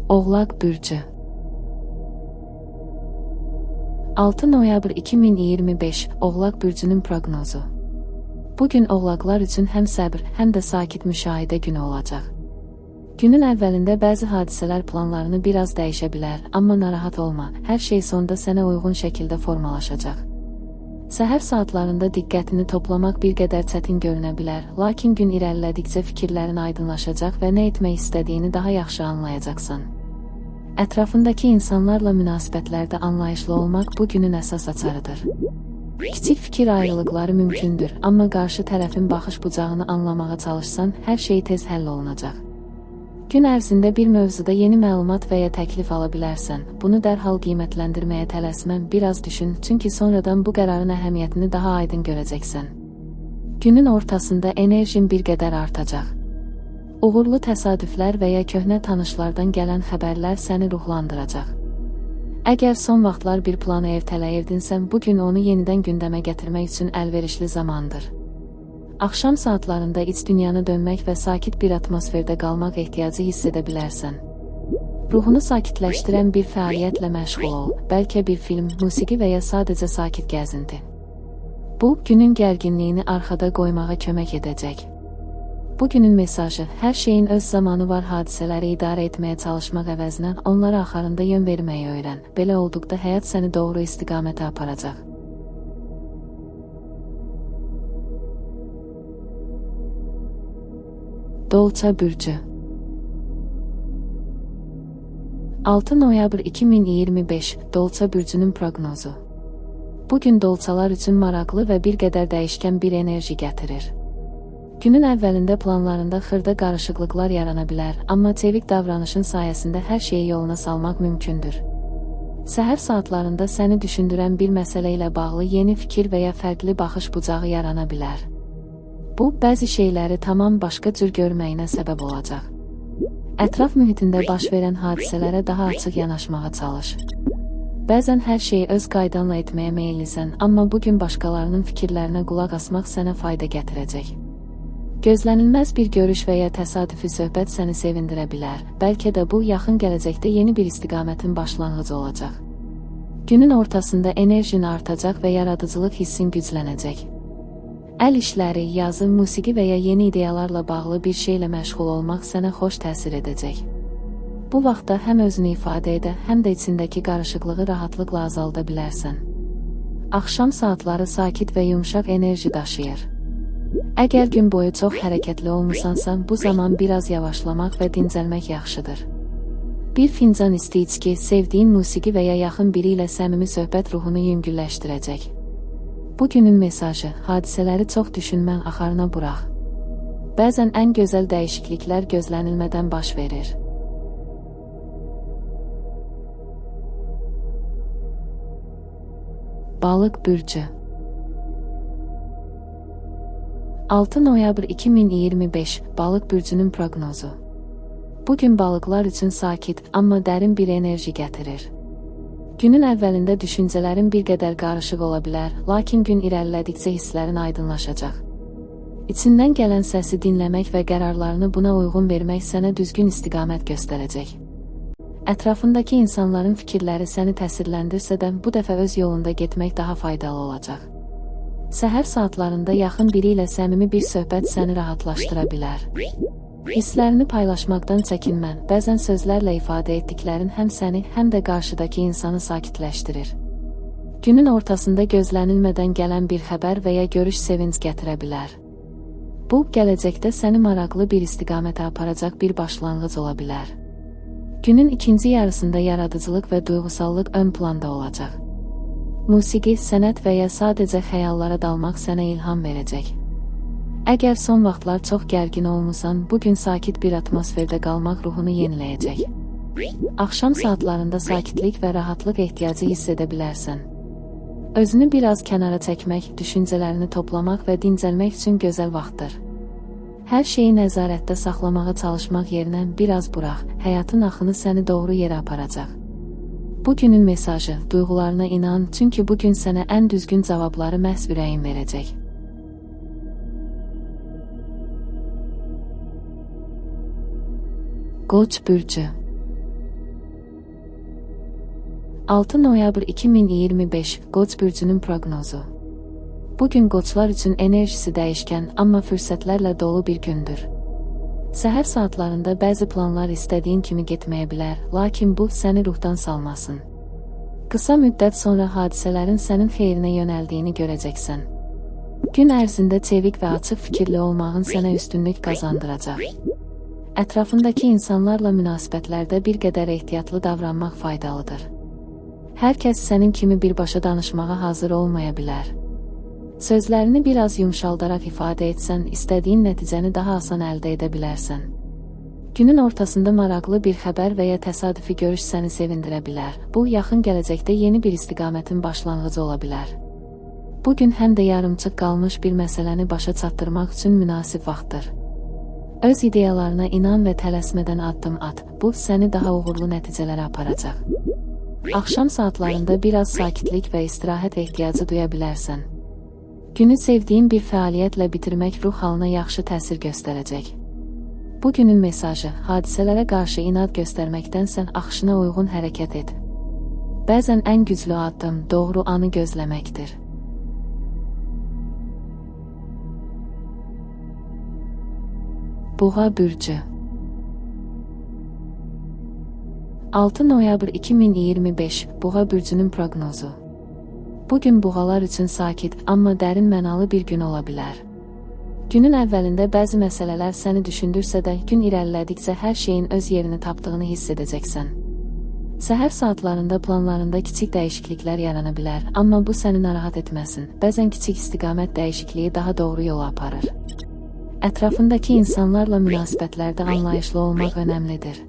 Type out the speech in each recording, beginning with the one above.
Oğlaq bürcü 6 noyabr 2025 Oğlaq bürcünün proqnozu. Bugün oğlaqlar üçün həm səbr, həm də sakit müşahidə günü olacaq. Günün əvvəlində bəzi hadisələr planlarını biraz dəyişə bilər, amma narahat olma, hər şey sonda sənə uyğun şəkildə formalaşacaq. Səhər saatlarında diqqətini toplamaq bir qədər çətin görünə bilər, lakin gün irəlilədikcə fikirlərin aydınlaşacaq və nə etmək istədiyini daha yaxşı anlayacaqsan. Ətrafındakı insanlarla münasibətlərdə anlayışlı olmaq bu günün əsas açarıdır. Kiçik fikir ayrılıqları mümkündür, amma qarşı tərəfin baxış bucağını anlamağa çalışsan, hər şey tez həll olunacaq. Gün ərzində bir mövzuda yeni məlumat və ya təklif ala bilərsən. Bunu dərhal qiymətləndirməyə tələsmən, biraz düşün, çünki sonradan bu qərarın əhəmiyyətini daha aydın görəcəksən. Günün ortasında enerjin bir qədər artacaq. Uğurlu təsadüflər və ya köhnə tanışlardan gələn xəbərlər səni ruhlandıracaq. Əgər son vaxtlar bir planı ertələyirdinsən, bugün onu yenidən gündəmə gətirmək üçün əlverişli zamandır. Axşam saatlarında iç dünyanı dönmək və sakit bir atmosferdə qalmaq ehtiyacı hiss edə bilərsən. Ruhunu sakitləşdirən bir fəaliyyətlə məşğul ol, bəlkə bir film, musiqi və ya sadəcə sakit gəzinti. Bu, günün gərginliyini arxada qoymağa kömək edəcək. Bugünün mesajı, hər şeyin öz zamanı var, hadisələri idarə etməyə çalışmaq əvəzinə onlara axarında yön verməyi öyrən. Belə olduqda həyat səni doğru istiqamətə aparacaq. Dolça bürcü 6 noyabr 2025 Dolça bürcünün proqnozu. Bugün dolçalar üçün maraqlı və bir qədər dəyişkən bir enerji gətirir. Günün əvvəlində planlarında xırda qarışıqlıqlar yarana bilər, amma çevik davranışın sayəsində hər şeyi yoluna salmaq mümkündür. Səhər saatlarında səni düşündürən bir məsələ ilə bağlı yeni fikir və ya fərqli baxış bucağı yarana bilər. Bu, bəzi şeyləri tamam başqa cür görməyinə səbəb olacaq. Ətraf mühitində baş verən hadisələrə daha açıq yanaşmağa çalış. Bəzən hər şeyi öz qaydanla etməyə meyillisən, amma bugün başqalarının fikirlərinə qulaq asmaq sənə fayda gətirəcək. Gözlənilməz bir görüş və ya təsadüfi söhbət səni sevindirə bilər. Bəlkə də bu, yaxın gələcəkdə yeni bir istiqamətin başlanğıcı olacaq. Günün ortasında enerjin artacaq və yaradıcılıq hissin güclənəcək. Əl işləri, yazı, musiqi və ya yeni ideyalarla bağlı bir şeylə məşğul olmaq sənə xoş təsir edəcək. Bu vaxtda həm özünü ifadə edə, həm də içindəki qarışıqlığı rahatlıqla azalda bilərsən. Axşam saatları sakit və yumşaq enerji daşıyır. Əgər gün boyu çox hərəkətli olmusansa, bu zaman biraz yavaşlamaq və dincəlmək yaxşıdır. Bir fincan isti içki, sevdiyin musiqi və ya yaxın biri ilə səmimi söhbət ruhunu yüngülləşdirəcək. Bugünün mesajı, hadisələri çox düşünmən axarına burax. Bəzən ən gözəl dəyişikliklər gözlənilmədən baş verir. Balıq bürcü 6 noyabr 2025 Balıq bürcünün proqnozu. Bugün balıqlar üçün sakit, amma dərin bir enerji gətirir. Günün əvvəlində düşüncələrin bir qədər qarışıq ola bilər, lakin gün irəlilədikcə hisslərin aydınlaşacaq. İçindən gələn səsi dinləmək və qərarlarını buna uyğun vermək sənə düzgün istiqamət göstərəcək. Ətrafındakı insanların fikirləri səni təsirləndirsə də, bu dəfə öz yolunda getmək daha faydalı olacaq. Səhər saatlarında yaxın biri ilə səmimi bir söhbət səni rahatlaşdıra bilər. Hisslərini paylaşmaqdan çəkinmən, bəzən sözlərlə ifadə etdiklərin həm səni, həm də qarşıdakı insanı sakitləşdirir. Günün ortasında gözlənilmədən gələn bir xəbər və ya görüş sevinc gətirə bilər. Bu, gələcəkdə səni maraqlı bir istiqamətə aparacaq bir başlanğıc ola bilər. Günün ikinci yarısında yaradıcılıq və duyğusallıq ön planda olacaq. Musiqi, sənət və ya sadəcə xəyallara dalmaq sənə ilham verəcək. Əgər son vaxtlar çox gərgin olmusan, bugün sakit bir atmosferdə qalmaq ruhunu yeniləyəcək. Axşam saatlarında sakitlik və rahatlıq ehtiyacı hiss edə bilərsən. Özünü biraz kənara çəkmək, düşüncələrini toplamaq və dincəlmək üçün gözəl vaxtdır. Hər şeyi nəzarətdə saxlamağa çalışmaq yerinə biraz burax, həyatın axını səni doğru yerə aparacaq. Bugünün mesajı, duyğularına inan, çünki bugün sənə ən düzgün cavabları məhz ürəyin verəcək. Qoç bürcü 6 noyabr 2025 Qoç bürcünün proqnozu. Bugün qoçlar üçün enerjisi dəyişkən, amma fürsətlərlə dolu bir gündür. Səhər saatlarında bəzi planlar istədiyin kimi getməyə bilər, lakin bu səni ruhdan salmasın. Qısa müddət sonra hadisələrin sənin xeyrinə yönəldiyini görəcəksən. Gün ərzində çevik və açıq fikirli olmağın sənə üstünlük qazandıracaq. Ətrafındakı insanlarla münasibətlərdə bir qədər ehtiyatlı davranmaq faydalıdır. Hər kəs sənin kimi birbaşa danışmağa hazır olmaya bilər. Sözlərini biraz yumşaldaraq ifadə etsən, istədiyin nəticəni daha asan əldə edə bilərsən. Günün ortasında maraqlı bir xəbər və ya təsadüfi görüş səni sevindirə bilər. Bu, yaxın gələcəkdə yeni bir istiqamətin başlanğıcı ola bilər. Bugün həm də yarımçıq qalmış bir məsələni başa çatdırmaq üçün münasib vaxtdır. Öz ideyalarına inan və tələsmədən addım at. Bu, səni daha uğurlu nəticələrə aparacaq. Axşam saatlarında biraz sakitlik və istirahət ehtiyacı duya bilərsən. Günü sevdiyin bir fəaliyyətlə bitirmək ruh halına yaxşı təsir göstərəcək. Bugünün mesajı: hadisələrə qarşı inad göstərməkdənsə axışına uyğun hərəkət et. Bəzən ən güclü addım doğru anı gözləməkdir. Boğa bürcü. 6 noyabr 2025 Boğa bürcünün proqnozu. Bugün boğalar üçün sakit, amma dərin mənalı bir gün ola bilər. Günün əvvəlində bəzi məsələlər səni düşündürsə də, gün irəlilədikcə hər şeyin öz yerini tapdığını hiss edəcəksən. Səhər saatlarında planlarında kiçik dəyişikliklər yarana bilər, amma bu səni narahat etməsin. Bəzən kiçik istiqamət dəyişikliyi daha doğru yola aparır. Ətrafındakı insanlarla münasibətlərdə anlayışlı olmaq önəmlidir.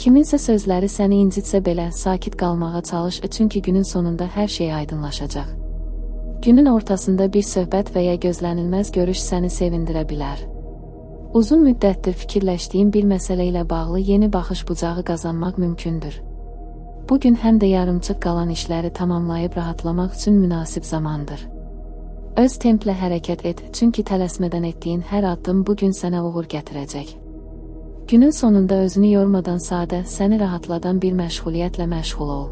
Kiminsə sözləri səni incitsə belə sakit qalmağa çalış, çünki günün sonunda hər şey aydınlaşacaq. Günün ortasında bir söhbət və ya gözlənilməz görüş səni sevindirə bilər. Uzun müddətdir fikirləşdiyin bir məsələ ilə bağlı yeni baxış bucağı qazanmaq mümkündür. Bugün həm də yarımçıq qalan işləri tamamlayıb rahatlamaq üçün münasib zamandır. Öz templə hərəkət et, çünki tələsmədən etdiyin hər addım bugün sənə uğur gətirəcək. Günün sonunda özünü yormadan sadə, səni rahatladan bir məşğuliyyətlə məşğul ol.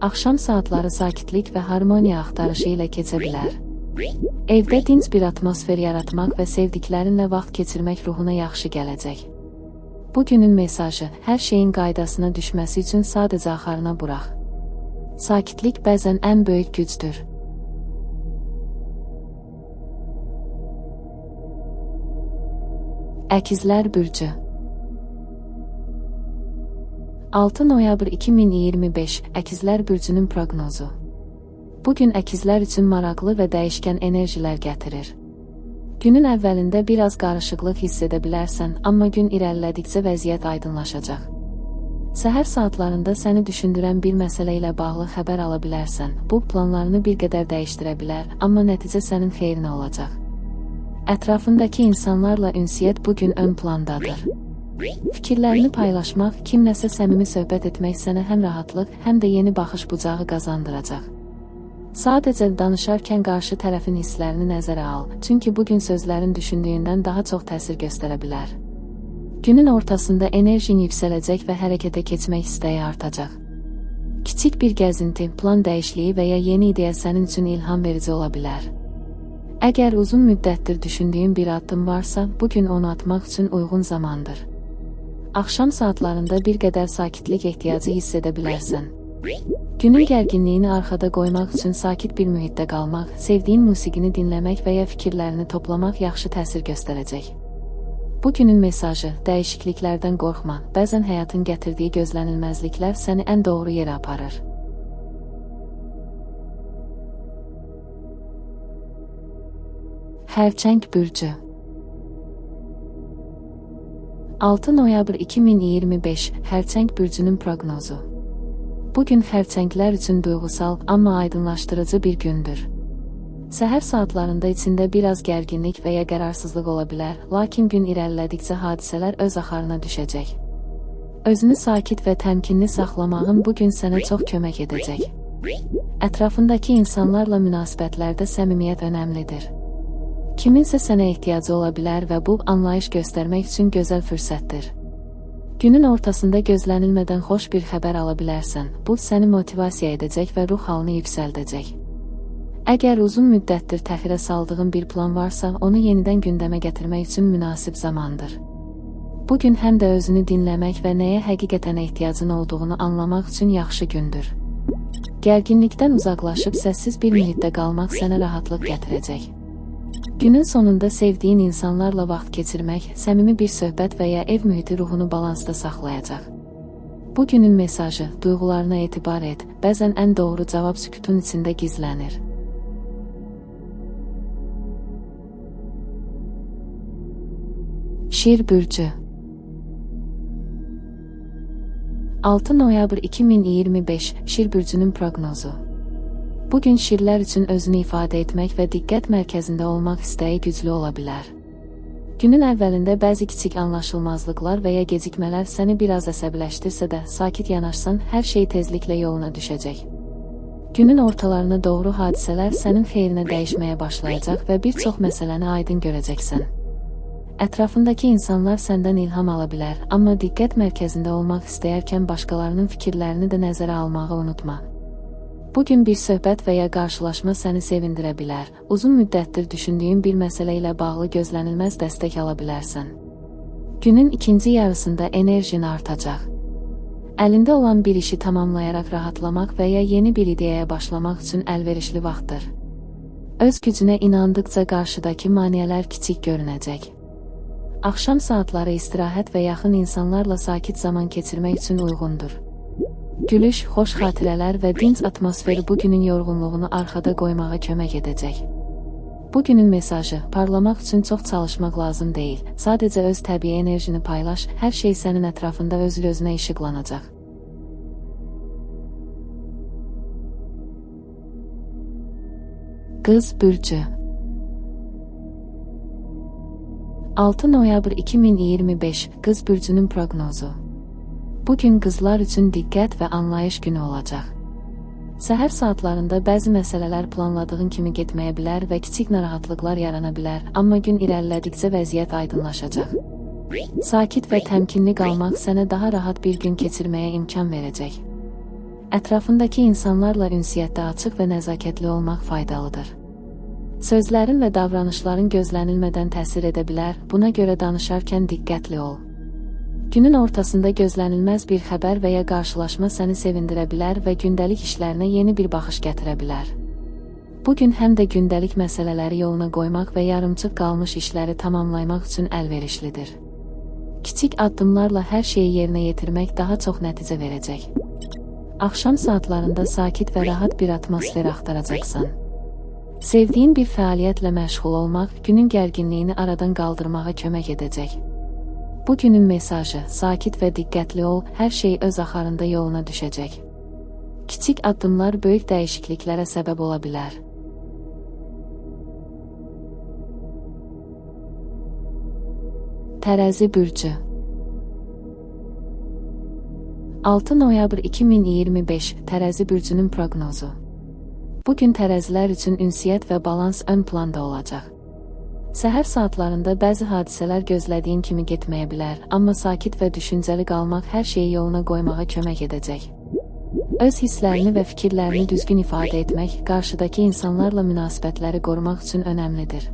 Axşam saatları sakitlik və harmoniya axtarışı ilə keçə bilər. Evdə dinc bir atmosfer yaratmaq və sevdiklərinlə vaxt keçirmək ruhuna yaxşı gələcək. Bugünün mesajı: hər şeyin qaydasına düşməsi üçün sadəcə axarına burax. Sakitlik bəzən ən böyük gücdür. Əkizlər bürcü. 6 noyabr 2025 Əkizlər bürcünün proqnozu. Bugün əkizlər üçün maraqlı və dəyişkən enerjilər gətirir. Günün əvvəlində biraz qarışıqlıq hiss edə bilərsən, amma gün irəlilədikcə vəziyyət aydınlaşacaq. Səhər saatlarında səni düşündürən bir məsələ ilə bağlı xəbər ala bilərsən. Bu, planlarını bir qədər dəyişdirə bilər, amma nəticə sənin xeyrinə olacaq. Ətrafındakı insanlarla ünsiyyət bugün ön plandadır. Fikirlərini paylaşmaq, kimləsə səmimi söhbət etmək sənə həm rahatlıq, həm də yeni baxış bucağı qazandıracaq. Sadəcə danışarkən qarşı tərəfin hisslərini nəzərə al, çünki bugün sözlərin düşündüyündən daha çox təsir göstərə bilər. Günün ortasında enerjin yüksələcək və hərəkətə keçmək istəyi artacaq. Kiçik bir gəzinti, plan dəyişikliyi və ya yeni ideya sənin üçün ilham verici ola bilər. Əgər uzun müddətdir düşündüyün bir addım varsa, bugün onu atmaq üçün uyğun zamandır. Axşam saatlarında bir qədər sakitlik ehtiyacı hiss edə bilərsən. Günün gərginliyini arxada qoymaq üçün sakit bir mühitdə qalmaq, sevdiyin musiqini dinləmək və ya fikirlərini toplamaq yaxşı təsir göstərəcək. Bugünün mesajı: dəyişikliklərdən qorxma, bəzən həyatın gətirdiyi gözlənilməzliklər səni ən doğru yerə aparır. Xərçəng bürcü. 6 noyabr 2025 Xərçəng bürcünün proqnozu. Bugün xərçənglər üçün duyğusal, amma aydınlaşdırıcı bir gündür. Səhər saatlarında içində biraz gərginlik və ya qərarsızlıq ola bilər, lakin gün irəlilədikcə hadisələr öz axarına düşəcək. Özünü sakit və təmkinli saxlamağın bugün sənə çox kömək edəcək. Ətrafındakı insanlarla münasibətlərdə səmimiyyət önəmlidir. Kiminsə sənə ehtiyacı ola bilər və bu, anlayış göstərmək üçün gözəl fürsətdir. Günün ortasında gözlənilmədən xoş bir xəbər ala bilərsən. Bu, səni motivasiya edəcək və ruh halını yüksəldəcək. Əgər uzun müddətdir təxirə saldığın bir plan varsa, onu yenidən gündəmə gətirmək üçün münasib zamandır. Bugün həm də özünü dinləmək və nəyə həqiqətən ehtiyacın olduğunu anlamaq üçün yaxşı gündür. Gərginlikdən uzaqlaşıb səssiz bir mühitdə qalmaq sənə rahatlıq gətirəcək. Günün sonunda sevdiyin insanlarla vaxt keçirmək, səmimi bir söhbət və ya ev mühiti ruhunu balansda saxlayacaq. Bugünün mesajı, duyğularına etibar et, bəzən ən doğru cavab sükutun içində gizlənir. Şir bürcü 6 noyabr 2025 Şir bürcünün proqnozu. Bugün şirlər üçün özünü ifadə etmək və diqqət mərkəzində olmaq istəyi güclü ola bilər. Günün əvvəlində bəzi kiçik anlaşılmazlıqlar və ya gecikmələr səni biraz əsəbləşdirsə də, sakit yanaşsan, hər şey tezliklə yoluna düşəcək. Günün ortalarına doğru hadisələr sənin xeyrinə dəyişməyə başlayacaq və bir çox məsələni aydın görəcəksən. Ətrafındakı insanlar səndən ilham ala bilər, amma diqqət mərkəzində olmaq istəyərkən başqalarının fikirlərini də nəzərə almağı unutma. Bugün bir söhbət və ya qarşılaşma səni sevindirə bilər. Uzun müddətdir düşündüyün bir məsələ ilə bağlı gözlənilməz dəstək ala bilərsən. Günün ikinci yarısında enerjin artacaq. Əlində olan bir işi tamamlayaraq rahatlamaq və ya yeni bir ideyaya başlamaq üçün əlverişli vaxtdır. Öz gücünə inandıqca qarşıdakı maneələr kiçik görünəcək. Axşam saatları istirahət və yaxın insanlarla sakit zaman keçirmək üçün uyğundur. Gülüş, xoş xatirələr və dinc atmosferi bugünün yorğunluğunu arxada qoymağa kömək edəcək. Bugünün mesajı, parlamaq üçün çox çalışmaq lazım deyil. Sadəcə öz təbii enerjini paylaş, hər şey sənin ətrafında öz-özünə işıqlanacaq. Qız bürcü 6 noyabr 2025 Qız bürcünün proqnozu. Bugün qızlar üçün diqqət və anlayış günü olacaq. Səhər saatlarında bəzi məsələlər planladığın kimi getməyə bilər və kiçik narahatlıqlar yarana bilər, amma gün irəlilədikcə vəziyyət aydınlaşacaq. Sakit və təmkinli qalmaq sənə daha rahat bir gün keçirməyə imkan verəcək. Ətrafındakı insanlarla ünsiyyətdə açıq və nəzakətli olmaq faydalıdır. Sözlərin və davranışların gözlənilmədən təsir edə bilər, buna görə danışarkən diqqətli ol. Günün ortasında gözlənilməz bir xəbər və ya qarşılaşma səni sevindirə bilər və gündəlik işlərinə yeni bir baxış gətirə bilər. Bugün həm də gündəlik məsələləri yoluna qoymaq və yarımçıq qalmış işləri tamamlamaq üçün əlverişlidir. Kiçik addımlarla hər şeyi yerinə yetirmək daha çox nəticə verəcək. Axşam saatlarında sakit və rahat bir atmosfer axtaracaqsan. Sevdiyin bir fəaliyyətlə məşğul olmaq günün gərginliyini aradan qaldırmağa kömək edəcək. Bugünün mesajı, sakit və diqqətli ol, hər şey öz axarında yoluna düşəcək. Kiçik addımlar böyük dəyişikliklərə səbəb ola bilər. Tərəzi bürcü 6 noyabr 2025 Tərəzi bürcünün proqnozu. Bugün tərəzilər üçün ünsiyyət və balans ön planda olacaq. Səhər saatlarında bəzi hadisələr gözlədiyin kimi getməyə bilər, amma sakit və düşüncəli qalmaq hər şeyi yoluna qoymağa kömək edəcək. Öz hisslərini və fikirlərini düzgün ifadə etmək, qarşıdakı insanlarla münasibətləri qorumaq üçün önəmlidir.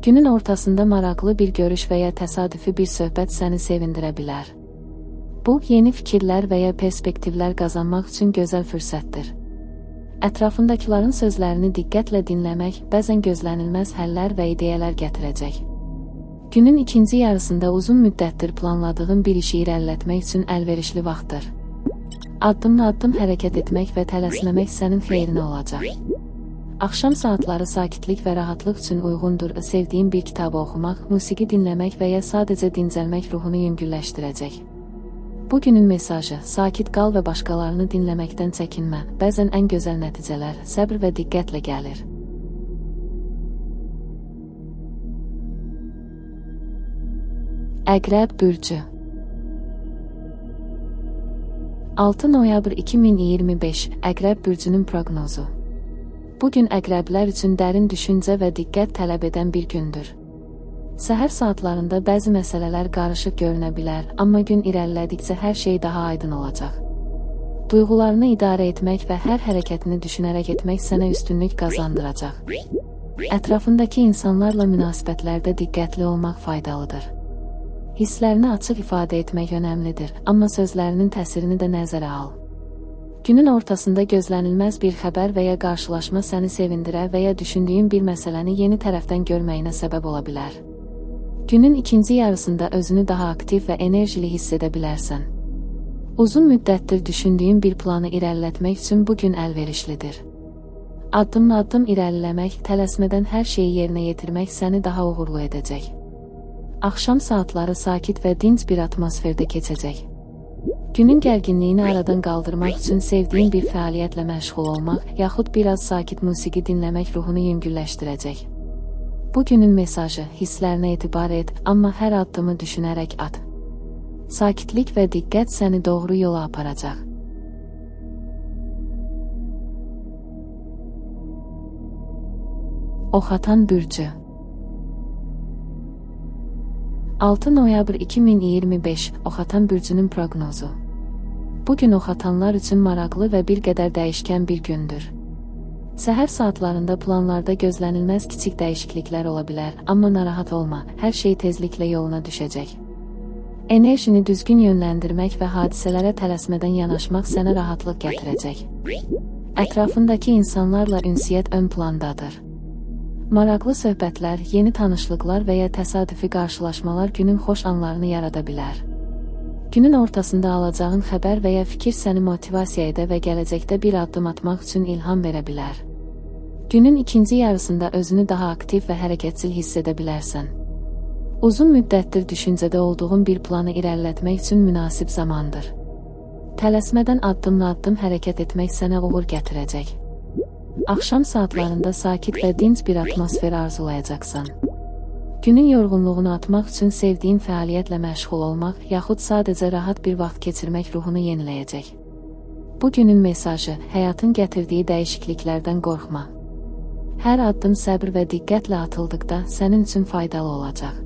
Günün ortasında maraqlı bir görüş və ya təsadüfi bir söhbət səni sevindirə bilər. Bu, yeni fikirlər və ya perspektivlər qazanmaq üçün gözəl fürsətdir. Ətrafındakilərin sözlərini diqqətlə dinləmək bəzən gözlənilməz həllər və ideyalar gətirəcək. Günün ikinci yarısında uzun müddətdir planladığın bir işi irəlilətmək üçün əlverişli vaxtdır. Addım-addım hərəkət etmək və tələsməmək sənin xeyrinə olacaq. Axşam saatları sakitlik və rahatlıq üçün uyğundur. Sevdiyin bir kitabı oxumaq, musiqi dinləmək və ya sadəcə dincəlmək ruhunu yüngülləşdirəcək. Bugünün mesajı, sakit qal və başqalarını dinləməkdən çəkinmə. Bəzən ən gözəl nəticələr səbr və diqqətlə gəlir. Əqrəb bürcü 6 noyabr 2025 Əqrəb bürcünün proqnozu. Bugün əqrəblər üçün dərin düşüncə və diqqət tələb edən bir gündür. Səhər saatlarında bəzi məsələlər qarışıq görünə bilər, amma gün irəlilədikcə hər şey daha aydın olacaq. Duyğularını idarə etmək və hər hərəkətini düşünərək etmək sənə üstünlük qazandıracaq. Ətrafındakı insanlarla münasibətlərdə diqqətli olmaq faydalıdır. Hisslərini açıq ifadə etmək önəmlidir, amma sözlərinin təsirini də nəzərə al. Günün ortasında gözlənilməz bir xəbər və ya qarşılaşma səni sevindirə və ya düşündüyün bir məsələni yeni tərəfdən görməyinə səbəb ola bilər. Günün ikinci yarısında özünü daha aktiv və enerjili hiss edə bilərsən. Uzun müddətdir düşündüyün bir planı irəlilətmək üçün bu gün əlverişlidir. Addım-addım irəliləmək, tələsmədən hər şeyi yerinə yetirmək səni daha uğurlu edəcək. Axşam saatları sakit və dinc bir atmosferdə keçəcək. Günün gərginliyini aradan qaldırmaq üçün sevdiyin bir fəaliyyətlə məşğul olmaq, yaxud biraz sakit musiqi dinləmək ruhunu yüngülləşdirəcək. Bugünün mesajı: hisslərinə etibar et, amma hər addımı düşünərək at. Sakitlik və diqqət səni doğru yola aparacaq. Oxatan bürcü. 6 noyabr 2025 Oxatan bürcünün proqnozu. Bugün oxatanlar üçün maraqlı və bir qədər dəyişkən bir gündür. Səhər saatlarında planlarda gözlənilməz kiçik dəyişikliklər ola bilər, amma narahat olma, hər şey tezliklə yoluna düşəcək. Enerjini düzgün yönləndirmək və hadisələrə tələsmədən yanaşmaq sənə rahatlıq gətirəcək. Ətrafındakı insanlarla ünsiyyət ön plandadır. Maraqlı söhbətlər, yeni tanışlıqlar və ya təsadüfi qarşılaşmalar günün xoş anlarını yarada bilər. Günün ortasında alacağın xəbər və ya fikir səni motivasiya edə və gələcəkdə bir addım atmaq üçün ilham verə bilər. Günün ikinci yarısında özünü daha aktiv və hərəkətçil hiss edə bilərsən. Uzun müddətdir düşüncədə olduğun bir planı irəlilətmək üçün münasib zamandır. Tələsmədən addımla-addım hərəkət etmək sənə uğur gətirəcək. Axşam saatlarında sakit və dinc bir atmosfer arzulayacaqsan. Günün yorğunluğunu atmaq üçün sevdiyin fəaliyyətlə məşğul olmaq, yaxud sadəcə rahat bir vaxt keçirmək ruhunu yeniləyəcək. Bugünün mesajı: həyatın gətirdiyi dəyişikliklərdən qorxma. Hər addım səbr və diqqətlə atıldıqda sənin üçün faydalı olacaq.